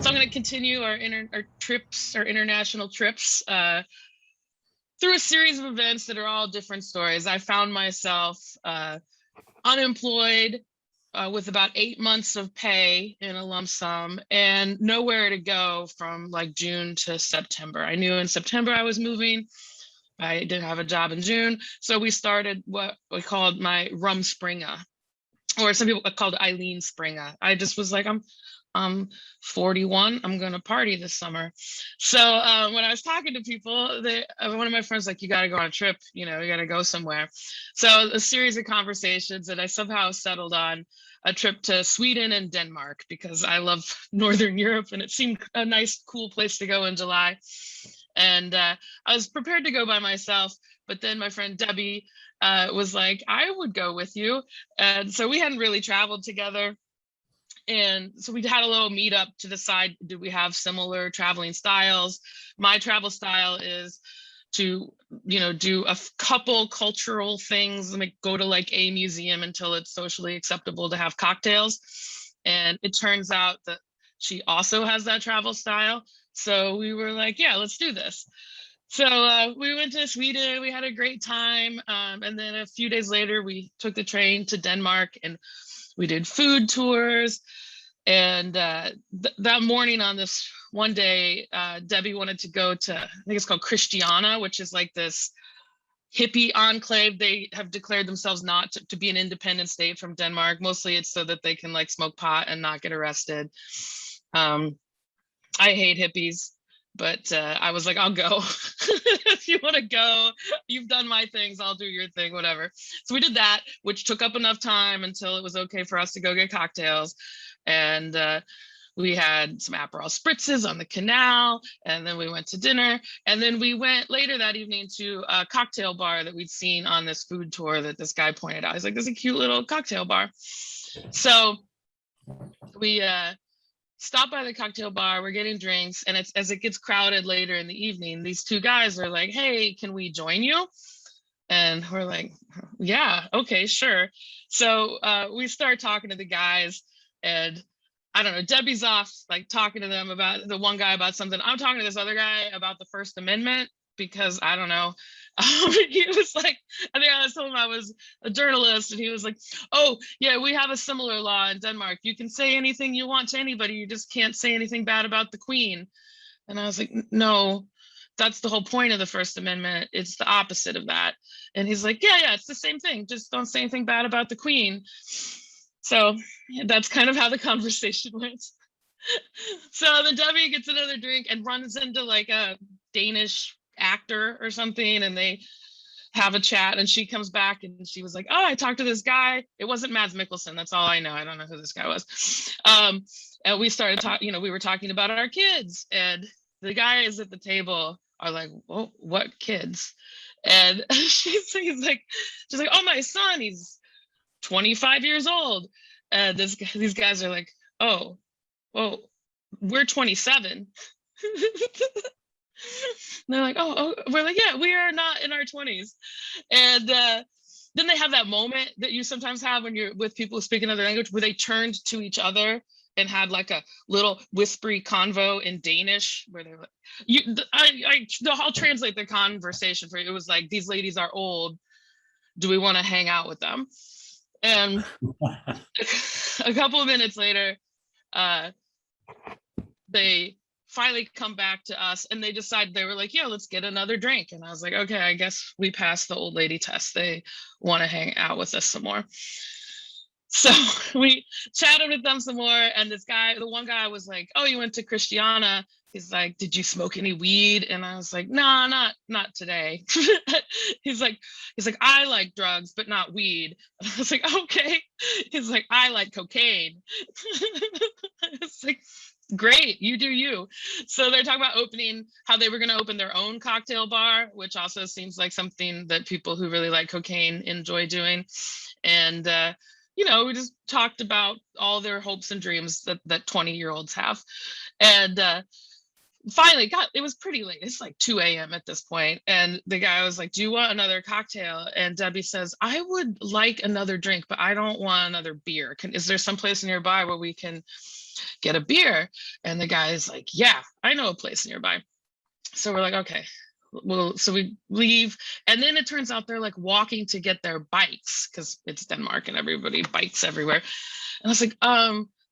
So I'm going to continue our international trips through a series of events that are all different stories. I found myself unemployed with about 8 months of pay in a lump sum and nowhere to go from like June to September. I knew in September I was moving. I didn't have a job in June. So we started what we called my rum springa, or some people called Eileen springa. I just was like, I'm 41. I'm going to party this summer. So when I was talking to people, one of my friends like, you got to go on a trip, you got to go somewhere. So a series of conversations, and I somehow settled on a trip to Sweden and Denmark because I love Northern Europe and it seemed a nice, cool place to go in July. And I was prepared to go by myself, but then my friend Debbie was like, I would go with you. And so we hadn't really traveled together. And so we had a little meetup to decide, do we have similar traveling styles? My travel style is to, do a couple cultural things, like go to like a museum until it's socially acceptable to have cocktails. And it turns out that she also has that travel style. So we were like, yeah, let's do this. So we went to Sweden, we had a great time. And then a few days later, we took the train to Denmark and we did food tours. And that morning on this one day, Debbie wanted to go to, I think it's called Christiana, which is like this hippie enclave. They have declared themselves not to be an independent state from Denmark. Mostly it's so that they can like smoke pot and not get arrested. I hate hippies, but I was like, I'll go. If you want to go, you've done my things, I'll do your thing, whatever. So we did that, which took up enough time until it was okay for us to go get cocktails. And we had some Aperol spritzes on the canal, and then we went to dinner. And then we went later that evening to a cocktail bar that we'd seen on this food tour that this guy pointed out. He's like, there's a cute little cocktail bar. So we stop by the cocktail bar, we're getting drinks, and it's as it gets crowded later in the evening, these two guys are like, hey, can we join you? And we're like, yeah, okay, sure. So we start talking to the guys, and I don't know, Debbie's off like talking to them about the one guy about something. I'm talking to this other guy about the First Amendment because I don't know. He was like, I think I told him I was a journalist, and he was like, oh yeah, we have a similar law in Denmark. You can say anything you want to anybody, you just can't say anything bad about the Queen. And I was like, no, that's the whole point of the First Amendment. It's the opposite of that. And he's like, yeah, it's the same thing, just don't say anything bad about the Queen. So that's kind of how the conversation went. So then Debbie gets another drink and runs into like a Danish actor or something, and they have a chat, and she comes back and she was like, oh, I talked to this guy. It wasn't Mads Mikkelsen, that's all I know. I don't know who this guy was. And we started talking, we were talking about our kids, and the guys at the table are like, well, what kids? And she's like, oh, my son, he's 25 years old. And these guys are like, oh, well, we're 27. They're like, oh, we're like, yeah, we are not in our 20s. And then they have that moment that you sometimes have when you're with people who speak another language, where they turned to each other and had like a little whispery convo in Danish, where they're like, I'll translate the conversation for you. It was like, these ladies are old. Do we want to hang out with them? And a couple of minutes later, they finally come back to us, and they decided, they were like, yeah, let's get another drink. And I was like, okay, I guess we passed the old lady test. They want to hang out with us some more. So we chatted with them some more, and this guy, the one guy was like, oh, you went to Christiana? He's like, did you smoke any weed? And I was like, nah, not today. He's like, I like drugs, but not weed. And I was like, okay. He's like, I like cocaine. It's like, great, you do you. So they're talking about how they were going to open their own cocktail bar, which also seems like something that people who really like cocaine enjoy doing. And we just talked about all their hopes and dreams that 20-year-olds have. And finally it was pretty late. It's like 2 a.m. at this point. And the guy was like, do you want another cocktail? And Debbie says, I would like another drink, but I don't want another beer. Is there some place nearby where we can get a beer. And the guy's like, yeah, I know a place nearby. So we're like, okay. Well, so we leave, and then it turns out they're like walking to get their bikes because it's Denmark and everybody bikes everywhere. And I was like,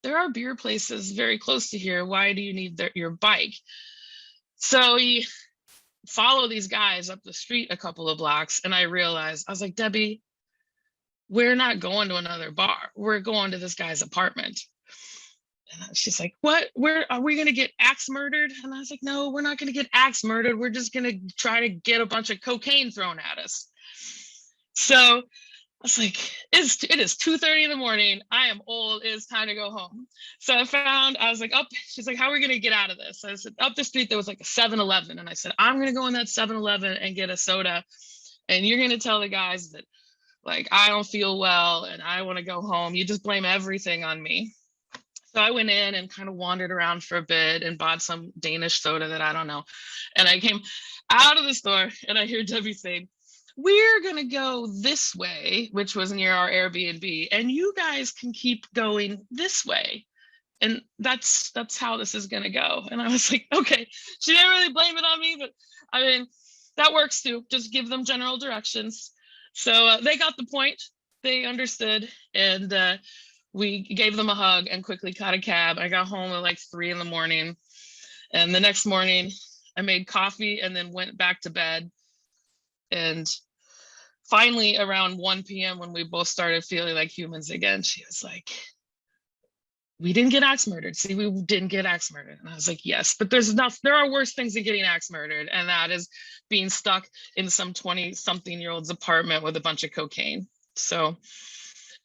there are beer places very close to here. Why do you need your bike? So we follow these guys up the street a couple of blocks, and I realized, I was like, Debbie, we're not going to another bar. We're going to this guy's apartment. And she's like, what? Where are we going to get axe murdered? And I was like, no, we're not going to get axe murdered. We're just going to try to get a bunch of cocaine thrown at us. So I was like, it is 2:30 in the morning. I am old. It's time to go home. So I was like, she's like, how are we going to get out of this? I said, up the street, there was like a 7-Eleven. And I said, I'm going to go in that 7-Eleven and get a soda. And you're going to tell the guys that, like, I don't feel well and I want to go home. You just blame everything on me. So I went in and kind of wandered around for a bit and bought some Danish soda that I don't know. And I came out of the store and I hear Debbie saying, we're going to go this way, which was near our Airbnb, and you guys can keep going this way. And that's how this is going to go. And I was like, okay, she didn't really blame it on me, but I mean, that works too. Just give them general directions. So they got the point. They understood. And we gave them a hug and quickly caught a cab. I got home at like 3 a.m. And the next morning I made coffee and then went back to bed. And finally around 1 p.m. when we both started feeling like humans again, she was like, we didn't get axe murdered. See, we didn't get axe murdered. And I was like, yes, but there are worse things than getting axe murdered. And that is being stuck in some 20-something-year-old's apartment with a bunch of cocaine. So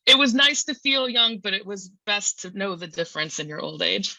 it was nice to feel young, but it was best to know the difference in your old age.